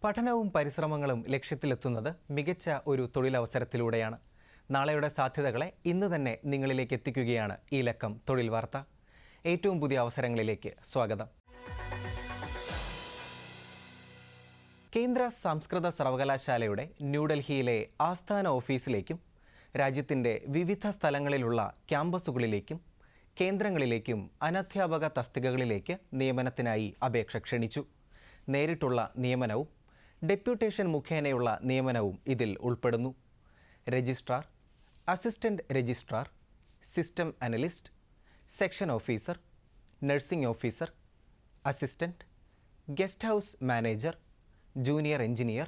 പഠനവും പരിശ്രമങ്ങളും ലക്ഷ്യത്തിലെത്തുന്നത് മികച്ച ഒരു തൊഴിലവസരത്തിലൂടെയാണ്. നാളെയുടെ സാധ്യതകളെ ഇന്ന് തന്നെ നിങ്ങളിലേക്ക് എത്തിക്കുകയാണ് ഈ ലക്കം തൊഴിൽ വാർത്ത. ഏറ്റവും പുതിയ അവസരങ്ങളിലേക്ക് സ്വാഗതം. കേന്ദ്ര സംസ്കൃത സർവകലാശാലയുടെ ന്യൂഡൽഹിയിലെ ആസ്ഥാന ഓഫീസിലേക്കും രാജ്യത്തിൻ്റെ വിവിധ സ്ഥലങ്ങളിലുള്ള ക്യാമ്പസുകളിലേക്കും കേന്ദ്രങ്ങളിലേക്കും അനധ്യാപക തസ്തികകളിലേക്ക് നിയമനത്തിനായി അപേക്ഷ ക്ഷണിച്ചു. നേരിട്ടുള്ള നിയമനവും ഡെപ്യൂട്ടേഷൻ മുഖേനയുള്ള നിയമനവും ഇതിൽ ഉൾപ്പെടുന്നു. Registrar, assistant registrar, system analyst, section officer, nursing officer, assistant, guest house manager, junior engineer,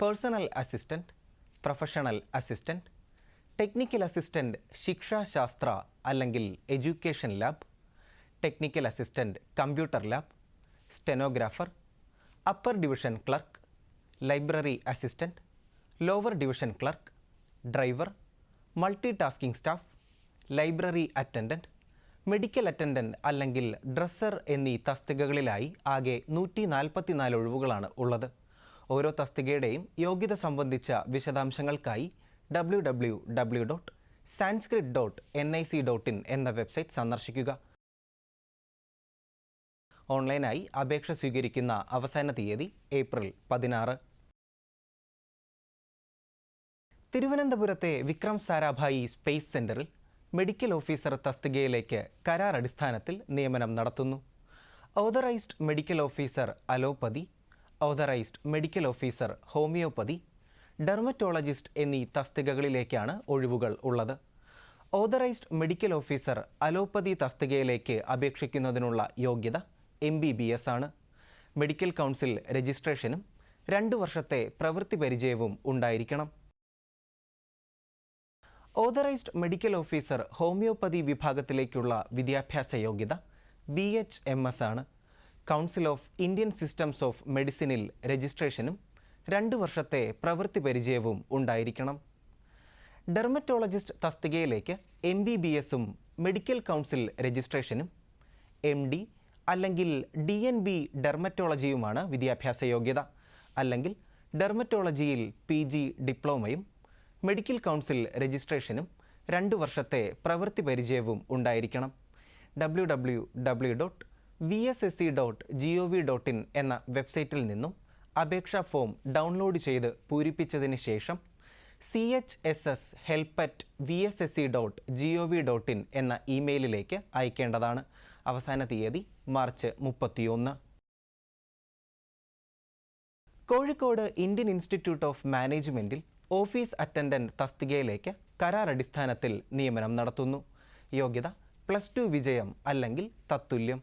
personal assistant, professional assistant, technical assistant ശിക്ഷാശാസ്ത്ര അല്ലെങ്കിൽ education lab, technical assistant computer lab, stenographer, upper division clerk, library assistant, lower division clerk, driver, multi tasking staff, library attendant, medical attendant അല്ലെങ്കിൽ dresser എന്നീ തസ്തികകളിലായി ആകെ 144 ഒഴിവുകളാണ് ഉള്ളത്. ഓരോ തസ്തികയുടെയും യോഗ്യത സംബന്ധിച്ച വിശദാംശങ്ങൾക്കായി www.sanskrit.nic.in എന്ന വെബ്സൈറ്റ് സന്ദർശിക്കുക. ഓൺലൈനായി അപേക്ഷ സ്വീകരിക്കുന്ന അവസാന തീയതി ഏപ്രിൽ 16. തിരുവനന്തപുരത്തെ വിക്രം സാരാഭായി സ്പേസ് സെന്ററിൽ മെഡിക്കൽ ഓഫീസർ തസ്തികയിലേക്ക് കരാർ അടിസ്ഥാനത്തിൽ നിയമനം നടത്തുന്നു. Authorised medical officer allopathy, authorised medical officer homoeopathy, dermatologist എന്നീ തസ്തികകളിലേക്കാണ് ഒഴിവുകൾ ഉള്ളത്. ഓതറൈസ്ഡ് മെഡിക്കൽ ഓഫീസർ അലോപ്പതി തസ്തികയിലേക്ക് അപേക്ഷിക്കുന്നതിനുള്ള യോഗ്യത MBBS ആണ്. മെഡിക്കൽ കൗൺസിൽ രജിസ്ട്രേഷനും 2 വർഷത്തെ പ്രവൃത്തി പരിചയവും ഉണ്ടായിരിക്കണം. ഓതറൈസ്ഡ് മെഡിക്കൽ ഓഫീസർ ഹോമിയോപ്പതി വിഭാഗത്തിലേക്കുള്ള വിദ്യാഭ്യാസ യോഗ്യത BHMS ആണ്. Council of Indian systems of മെഡിസിനിൽ രജിസ്ട്രേഷനും 2 വർഷത്തെ പ്രവൃത്തി പരിചയവും ഉണ്ടായിരിക്കണം. ഡെർമറ്റോളജിസ്റ്റ് തസ്തികയിലേക്ക് MBBSഉം മെഡിക്കൽ കൗൺസിൽ രജിസ്ട്രേഷനും MD അല്ലെങ്കിൽ DNB ഡെർമറ്റോളജിയുമാണ് വിദ്യാഭ്യാസ യോഗ്യത. അല്ലെങ്കിൽ ഡെർമറ്റോളജിയിൽ PG ഡിപ്ലോമയും മെഡിക്കൽ കൗൺസിൽ രജിസ്ട്രേഷനും 2 വർഷത്തെ പ്രവൃത്തി പരിചയവും ഉണ്ടായിരിക്കണം. www.vssc.gov.in എന്ന വെബ്സൈറ്റിൽ നിന്നും അപേക്ഷാ ഫോം ഡൗൺലോഡ് ചെയ്ത് പൂരിപ്പിച്ചതിന് ശേഷം chshelp@vssc.gov.in എന്ന ഇമെയിലിലേക്ക് അയക്കേണ്ടതാണ്. അവസാന തീയതി March 31. Kozhikode Indian institute of മാനേജ്മെൻറ്റിൽ ഓഫീസ് അറ്റൻഡൻറ്റ് തസ്തികയിലേക്ക് കരാർ അടിസ്ഥാനത്തിൽ നിയമനം നടത്തുന്നു. യോഗ്യത +2 വിജയം അല്ലെങ്കിൽ തത്തുല്യം.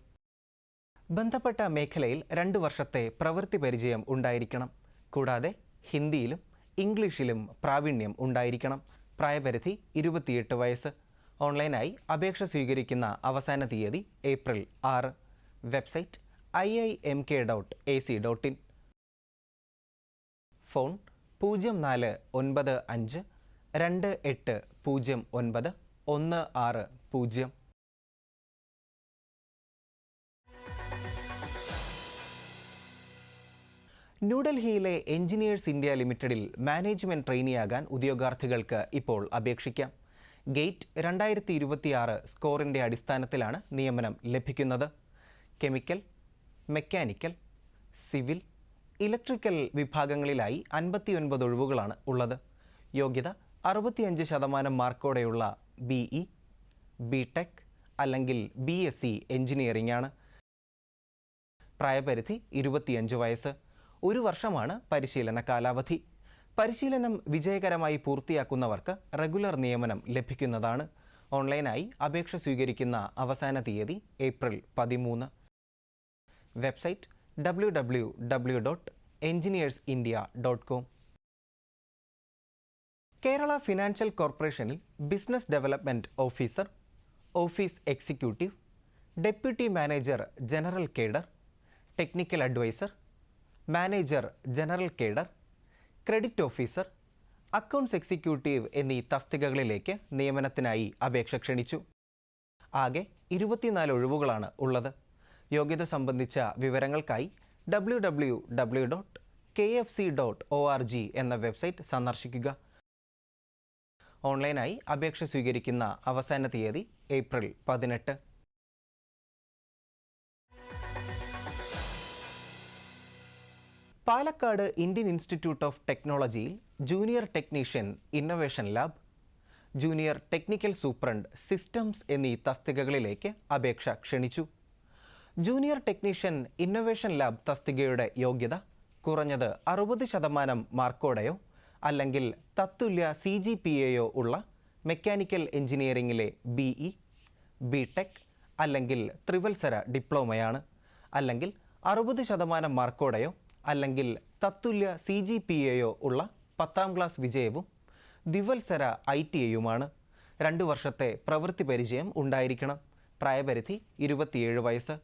ബന്ധപ്പെട്ട മേഖലയിൽ 2 വർഷത്തെ പ്രവൃത്തി പരിചയം ഉണ്ടായിരിക്കണം. കൂടാതെ ഹിന്ദിയിലും ഇംഗ്ലീഷിലും പ്രാവീണ്യം ഉണ്ടായിരിക്കണം. പ്രായപരിധി 28 വയസ്സ്. ഓൺലൈനായി അപേക്ഷ സ്വീകരിക്കുന്ന അവസാന തീയതി ഏപ്രിൽ 6. Website iimk.ac.in. ഫോൺ 0495 2809 160. ന്യൂഡൽഹിയിലെ എഞ്ചിനീയേഴ്സ് ഇന്ത്യ ലിമിറ്റഡിൽ മാനേജ്മെൻറ്റ് ട്രെയിനിയാകാൻ ഉദ്യോഗാർത്ഥികൾക്ക് ഇപ്പോൾ അപേക്ഷിക്കാം. ഗേറ്റ് 2026 സ്കോറിൻ്റെ അടിസ്ഥാനത്തിലാണ് നിയമനം ലഭിക്കുന്നത്. കെമിക്കൽ, മെക്കാനിക്കൽ, സിവിൽ, ഇലക്ട്രിക്കൽ വിഭാഗങ്ങളിലായി 59 ഒഴിവുകളാണ് ഉള്ളത്. യോഗ്യത 65% മാർക്കോടെയുള്ള BE, BTech അല്ലെങ്കിൽ BSc എഞ്ചിനീയറിംഗ് ആണ്. പ്രായപരിധി 25 വയസ്സ്. 1 വർഷമാണ് പരിശീലന കാലാവധി. പരിശീലനം വിജയകരമായി പൂർത്തിയാക്കുന്നവർക്ക് റെഗുലർ നിയമനം ലഭിക്കുന്നതാണ്. ഓൺലൈനായി അപേക്ഷ സ്വീകരിക്കുന്ന അവസാന തീയതി April 13. Website www.engineersindia.com. Kerala financial കോർപ്പറേഷനിൽ business development officer, office executive, deputy manager general cadre, technical adviser, manager general cadre, credit officer, accounts executive എന്നീ തസ്തികകളിലേക്ക് നിയമനത്തിനായി അപേക്ഷ ക്ഷണിച്ചു. ആകെ 24 ഒഴിവുകളാണ് ഉള്ളത്. യോഗ്യത സംബന്ധിച്ച വിവരങ്ങൾക്കായി www kfc.org എന്ന വെബ്സൈറ്റ് സന്ദർശിക്കുക. ഓൺലൈനായി അപേക്ഷ സ്വീകരിക്കുന്ന അവസാന തീയതി April 18. Palakkad Indian institute of ടെക്നോളജിയിൽ junior technician innovation lab, junior technical superintendent systems എന്നീ തസ്തികകളിലേക്ക് അപേക്ഷ ക്ഷണിച്ചു. ജൂനിയർ ടെക്നീഷ്യൻ ഇന്നൊവേഷൻ ലാബ് തസ്തികയുടെ യോഗ്യത കുറഞ്ഞത് 60% മാർക്കോടെയോ അല്ലെങ്കിൽ തത്തുല്യ CGPAയോ ഉള്ള മെക്കാനിക്കൽ എഞ്ചിനീയറിംഗിലെ BE, BTech അല്ലെങ്കിൽ ത്രിവത്സര ഡിപ്ലോമയാണ്. അല്ലെങ്കിൽ 60% മാർക്കോടെയോ അല്ലെങ്കിൽ തത്തുല്യ CGPAയോ ഉള്ള 10ാം ക്ലാസ് വിജയവും ദ്വിവത്സര ITIയുമാണ്. 2 വർഷത്തെ പ്രവൃത്തി പരിചയം ഉണ്ടായിരിക്കണം. പ്രായപരിധി 27 വയസ്സ്.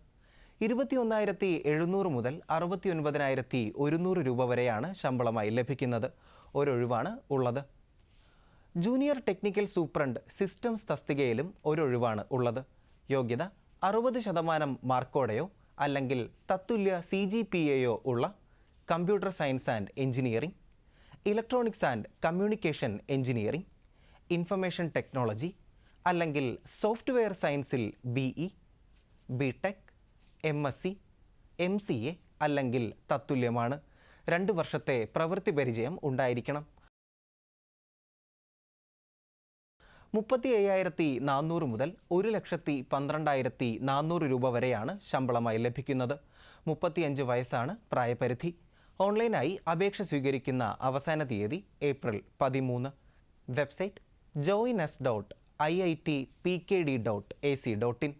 21,700 മുതൽ 69,100 രൂപ വരെയാണ് ശമ്പളമായി ലഭിക്കുന്നത്. ഒരൊഴിവാണ് ഉള്ളത്. ജൂനിയർ ടെക്നിക്കൽ സൂപ്രണ്ട് സിസ്റ്റംസ് തസ്തികയിലും ഒരൊഴിവാണ് ഉള്ളത്. യോഗ്യത 60% മാർക്കോടെയോ അല്ലെങ്കിൽ തത്തുല്യ CGPAയോ ഉള്ള computer science and engineering, electronics and communication engineering, information technology അല്ലെങ്കിൽ സോഫ്റ്റ്വെയർ സയൻസിൽ BE, BTech, MSc, MCA അല്ലെങ്കിൽ തത്തുല്യമാണ്. 2 വർഷത്തെ പ്രവൃത്തി പരിചയം ഉണ്ടായിരിക്കണം. 35,400 മുതൽ 1,12,400 രൂപ വരെയാണ് ശമ്പളമായി ലഭിക്കുന്നത്. 35 വയസ്സാണ് പ്രായപരിധി. ഓൺലൈനായി അപേക്ഷ സ്വീകരിക്കുന്ന അവസാന തീയതി ഏപ്രിൽ 13. Website joins.iitpkd.ac.in.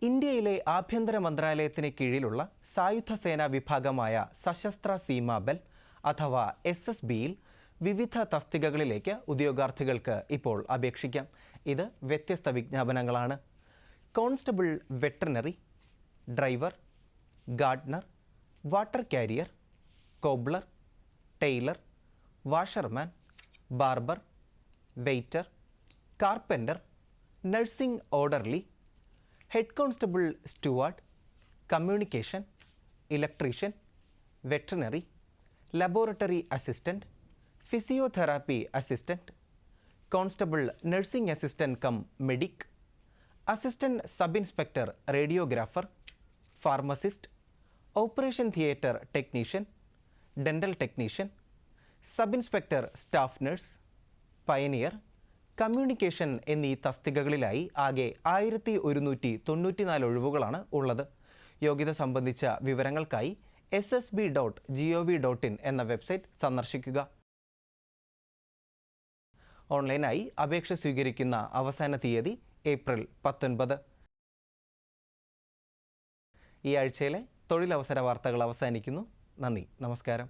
ഇന്ത്യയിലെ ആഭ്യന്തര മന്ത്രാലയത്തിന് കീഴിലുള്ള സായുധ സേനാ വിഭാഗമായ സശസ്ത്ര സീമാ ബൽ അഥവാ SSBയിൽ വിവിധ തസ്തികകളിലേക്ക് ഉദ്യോഗാർത്ഥികൾക്ക് ഇപ്പോൾ അപേക്ഷിക്കാം. ഇത് വ്യത്യസ്ത വിജ്ഞാപനങ്ങളാണ്. Constable veterinary, driver, gardener, water carrier, cobbler, tailor, washerman, barber, waiter, carpenter, nursing orderly, head constable steward, communication, electrician, veterinary, laboratory assistant, physiotherapy assistant, constable nursing assistant cum medic, assistant sub inspector radiographer, pharmacist, operation theatre technician, dental technician, sub inspector staff nurse, pioneer, communication എന്നീ തസ്തികകളിലായി ആകെ 1,194 ഒഴിവുകളാണ് ഉള്ളത്. യോഗ്യത സംബന്ധിച്ച വിവരങ്ങൾക്കായി ssb.gov.in എന്ന website സന്ദർശിക്കുക. ഓൺലൈനായി അപേക്ഷ സ്വീകരിക്കുന്ന അവസാന തീയതി ഏപ്രിൽ 19. ഈ ആഴ്ചയിലെ തൊഴിലവസര വാർത്തകൾ അവസാനിക്കുന്നു. നന്ദി, നമസ്കാരം.